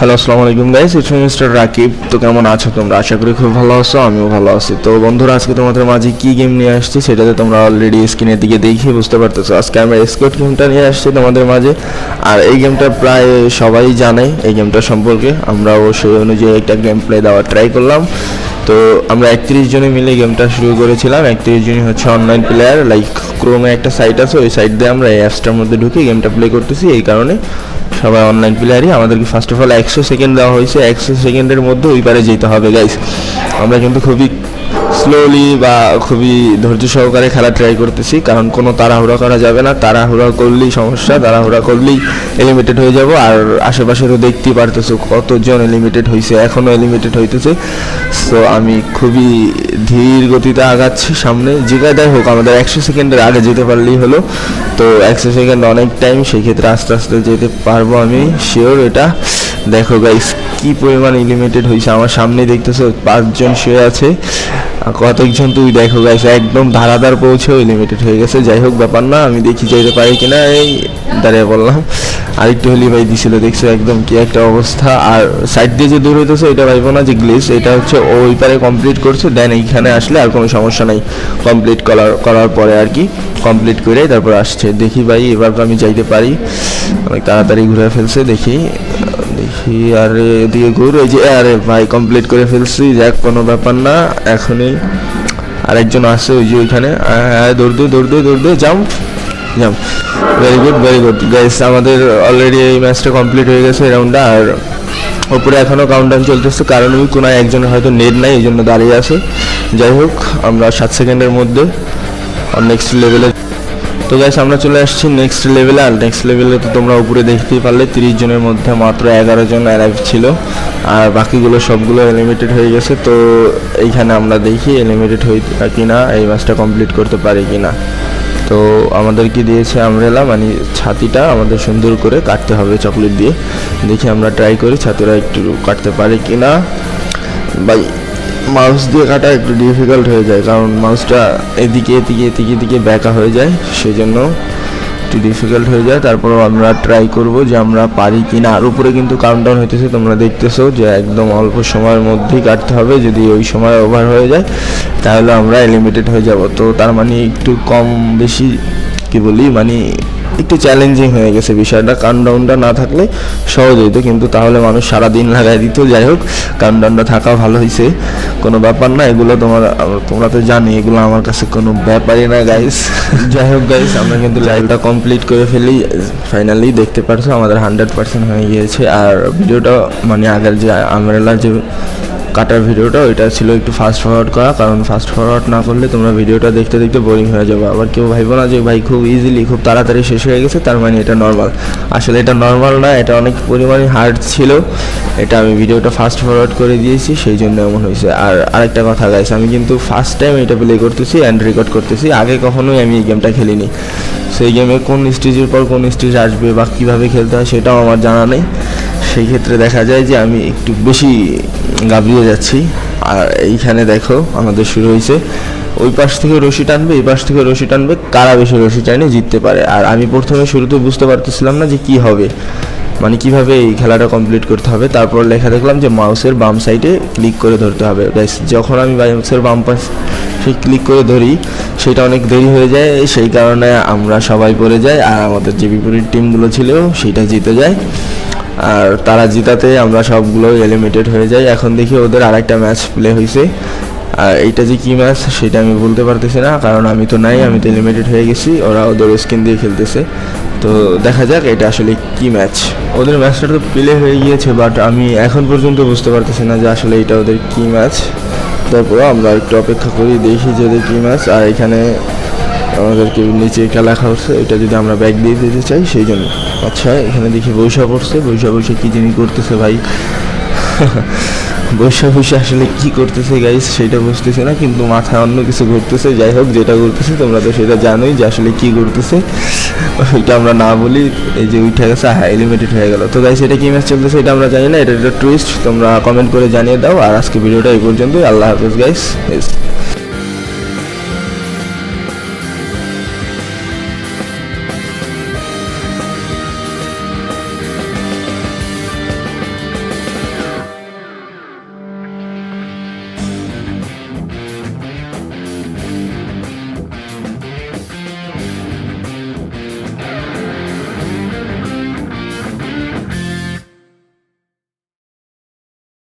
Hello, আসসালামু আলাইকুম guys, it's mister Rakib. তো কেমন আছো তোমরা? আশা করি খুব ভালো আছো, আমিও ভালো আছি। তো বন্ধুরা, আজকে তোমাদের মাঝে কি গেম নিয়ে আসছি সেটাতে তোমরা অলরেডি স্ক্রিনের দিকে দেখে বুঝতে পারতেছো। আজকে আমরা স্কোয়াড গেমটা নিয়ে আসছি তোমাদের মাঝে। আর এই গেমটা প্রায় সবাই জানে এই গেমটা সম্পর্কে। আমরাও সেই অনুযায়ী একটা গেম প্লে দেওয়ার ট্রাই করলাম। তো আমরা 31 জনে মিলে গেমটা শুরু করেছিলাম। 31 জনই হচ্ছে অনলাইন প্লেয়ার। লাইক ক্রোমে একটা সাইট আছে, ওই সাইট দিয়ে আমরা এই অ্যাপসটার মধ্যে ঢুকে গেমটা প্লে করতেছি। এই কারণে সবাই অনলাইন প্লেয়ারই। আমাদেরকে ফার্স্ট অফ অল 100 সেকেন্ড দেওয়া হয়েছে। 100 সেকেন্ডের মধ্যে ওই পারে যেতে হবে গাইস। আমরা কিন্তু খুবই স্লোলি বা খুবই ধৈর্য সহকারে খেলা ট্রাই করতেছি, কারণ কোনো তাড়াহুড়া করা যাবে না। তাড়াহুড়া করলেই সমস্যা, তাড়াহুড়া করলেই এলিমিটেড হয়ে যাব। আর আশেপাশে তো দেখতেই পারতেছো কতজন এলিমিটেড হয়েছে, এখনও এলিমিটেড হইতেছে। সো আমি খুবই ধীর গতিতে আগাচ্ছি সামনে, যে কায়দায় হোক আমাদের 100 সেকেন্ডের আগে যেতে পারলেই হলো। তো 100 সেকেন্ড অনেক টাইম, সেই ক্ষেত্রে আস্তে আস্তে যেতে পারবো আমি শিওর। এটা দেখো গাইস কি পরিমাণ এলিমিটেড হয়েছে, আমার সামনে দেখতেছো 5 জন শুয়ে আছে। কতজন তুই দেখো গাইস, একদম ধারাধার পৌঁছেও এলিমিটেড হয়ে গেছে। যাই হোক, ব্যাপার না, আমি দেখি যেতে পারি কিনা। এই দাঁড়িয়ে বললাম, আরেকটু হলি ভাই দিছিল, দেখছো একদম কি একটা অবস্থা। আর সাইড দিয়ে যে দূর হইতেছে এটা ভাইবো না যে গ্লিচ, এটা হচ্ছে ওই পারে কমপ্লিট করছে, দেন এইখানে আসলে আর কোনো সমস্যা নাই। কমপ্লিট করার পরে আর কি, কমপ্লিট করে তারপর আসছে। দেখি ভাই এবার আমি যাইতে পারি, অনেক তাড়াতাড়ি ঘুরে ফেলছে। দেখি আরে এদিকে ঘুর, ওই যে আরে ভাই কমপ্লিট করে ফেলছি। যাক, কোনো ব্যাপার না। এখনই আরেকজন আসছে ওই যে ওইখানে, দৌড় দে, জাম্প। ভেরি গুড গাইস, আমাদের অলরেডি এই ম্যাচটা কমপ্লিট হয়ে গেছে রাউন্ডটা। আর ওপরে এখনও কাউন্টডাউন চলতেছে, কারণ ওই কোনো একজনের হয়তো নেট নাই, এই জন্য দাঁড়িয়ে আছে। যাই হোক, আমরা 7 সেকেন্ডের মধ্যে নেক্সট লেভেলে। তো গাইস, আমরা চলে আসছি নেক্সট লেভেলে। আর নেক্সট লেভেলে তো তোমরা উপরে দেখতেই পারলে 30 জনের মধ্যে মাত্র 11 জন অ্যারাইভ ছিল, আর বাকিগুলো সবগুলো এলিমিটেড হয়ে গেছে। তো এইখানে আমরা দেখি এলিমিটেড হই কিনা, এই ম্যাচটা কমপ্লিট করতে পারি কিনা। তো আমাদের কি দিয়েছে আমব্রেলা, মানে ছাতিটা আমাদের সুন্দর করে কাটতে হবে চকলেট দিয়ে। দেখি আমরা ট্রাই করি ছাতিটা একটু কাটতে পারি কিনা। ভাই মাউস দিয়ে কাটা একটু ডিফিকাল্ট হয়ে যায়, কারণ মাউসটা এদিকে ব্যাকা হয়ে যায়, সেই জন্য একটু ডিফিকাল্ট হয়ে যায়। তারপরও আমরা ট্রাই করব যে আমরা পারি কি না। আর উপরে কিন্তু কাউন্টডাউন হইতেছে, তোমরা দেখতেছো যে একদম অল্প সময়ের মধ্যেই কাটতে হবে। যদি ওই সময় ওভার হয়ে যায় তাহলে আমরা এলিমিটেড হয়ে যাব। তো তার মানে একটু কম বেশি কি বলি, মানে একটু চ্যালেঞ্জিং হয়ে গেছে বিষয়টা। কাউন্টডাউনটা না থাকলে সহজ হইতো, কিন্তু তাহলে মানুষ সারাদিন লাগাই দিত। যাই হোক, কাউন্টডাউনটা থাকা ভালো হয়েছে, কোনো ব্যাপার না। এগুলো তোমরা তো জানি, এগুলো আমার কাছে কোনো ব্যাপারই না গাইস। যাই হোক গাইস, আমরা কিন্তু লাইভটা কমপ্লিট করে ফেলি ফাইনালি। দেখতে পারছো আমাদের 100% হয়ে গিয়েছে। আর ভিডিওটা মানে আগের যে আমব্রেলার যে কাটার ভিডিওটা, ওইটা ছিল একটু ফাস্ট ফরওয়ার্ড করা, কারণ ফাস্ট ফরওয়ার্ড না করলে তোমরা ভিডিওটা দেখতে দেখতে বোরিং হয়ে যাবে। আবার কেউ ভাইবো না যে ভাই খুব ইজিলি খুব তাড়াতাড়ি শেষ হয়ে গেছে, তার মানে এটা নর্মাল। আসলে এটা নর্মাল না, এটা অনেক পরিমাণে হার্ড ছিল। এটা আমি ভিডিওটা ফাস্ট ফরওয়ার্ড করে দিয়েছি, সেই জন্য এমন হয়েছে। আর আরেকটা কথা গাইস, আমি কিন্তু ফার্স্ট টাইম এটা প্লে করতেছি অ্যান্ড রেকর্ড করতেছি। আগে কখনোই আমি এই গেমটা খেলিনি। সেই গেমে কোন স্টেজের পর কোন স্টেজ আসবে বা কীভাবে খেলতে হয় সেটাও আমার জানা নেই। সেই ক্ষেত্রে দেখা যায় যে আমি একটু বেশি গাবড়িয়ে যাচ্ছি। আর এইখানে দেখো আমাদের শুরু হয়েছে, ওই পাশ থেকে রশি টানবে, এই পাশ থেকে রশি টানবে, কারা বেশি রশি টানে জিততে পারে। আর আমি প্রথমে শুরুতে বুঝতে পারতেছিলাম না যে কি হবে, মানে কিভাবে এই খেলাটা কমপ্লিট করতে হবে। তারপর লেখা দেখলাম যে মাউসের বাম সাইডে ক্লিক করে ধরতে হবে। গাইস, যখন আমি মাউসের বাম পাশে ক্লিক করে ধরি সেটা অনেক দেরি হয়ে যায়, সেই কারণে আমরা সবাই পড়ে যাই। আর আমাদের যে বিপরীত টিমগুলো ছিল সেটা জিতে যায়, আর তারা জিতাতে আমরা সবগুলো এলিমিটেড হয়ে যাই। এখন দেখি ওদের আরেকটা ম্যাচ প্লে হয়েছে, আর এইটা যে কী ম্যাচ সেটা আমি বলতে পারতেছি না, কারণ আমি তো নাই, আমি তো এলিমিটেড হয়ে গেছি। ওরা ওদের স্কিন দিয়ে খেলতেছে। তো দেখা যাক এটা আসলে কি ম্যাচ। ওদের ম্যাচটা তো প্লে হয়ে গিয়েছে, বাট আমি এখন পর্যন্ত বুঝতে পারতেছি না যে আসলে এটা ওদের কী ম্যাচ। তারপরে আমরা একটু অপেক্ষা করি, দেখি যে ওদের কী ম্যাচ। আর এখানে আমাদেরকে নিচে লেখা হচ্ছে, এটা যদি আমরা ব্যাগ দিয়ে দিতে চাই সেই জন্য। আচ্ছা, এখানে দেখি বৈশা পড়ছে, বৈশা কী জিনিস করতেছে ভাই। বৈশা আসলে কি করতেছে গাইস সেটা বুঝতেছে না, কিন্তু মাথায় অন্য কিছু ঘুরতেছে। যাই হোক, যেটা ঘুরতেছে তোমরা তো সেটা জানোই যে আসলে কি ঘুরতেছে, ওইটা আমরা না বলি। এই যে উঠে গেছে, হ্যাঁ এলিমিটেড হয়ে গেল। তো গাইস, এটা কি ম্যাচ চলতেছে এটা আমরা জানি না, এটা একটা টুইস্ট। তোমরা কমেন্ট করে জানিয়ে দাও। আর আজকে ভিডিওটা এই পর্যন্তই। আল্লাহ হাফেজ গাইস।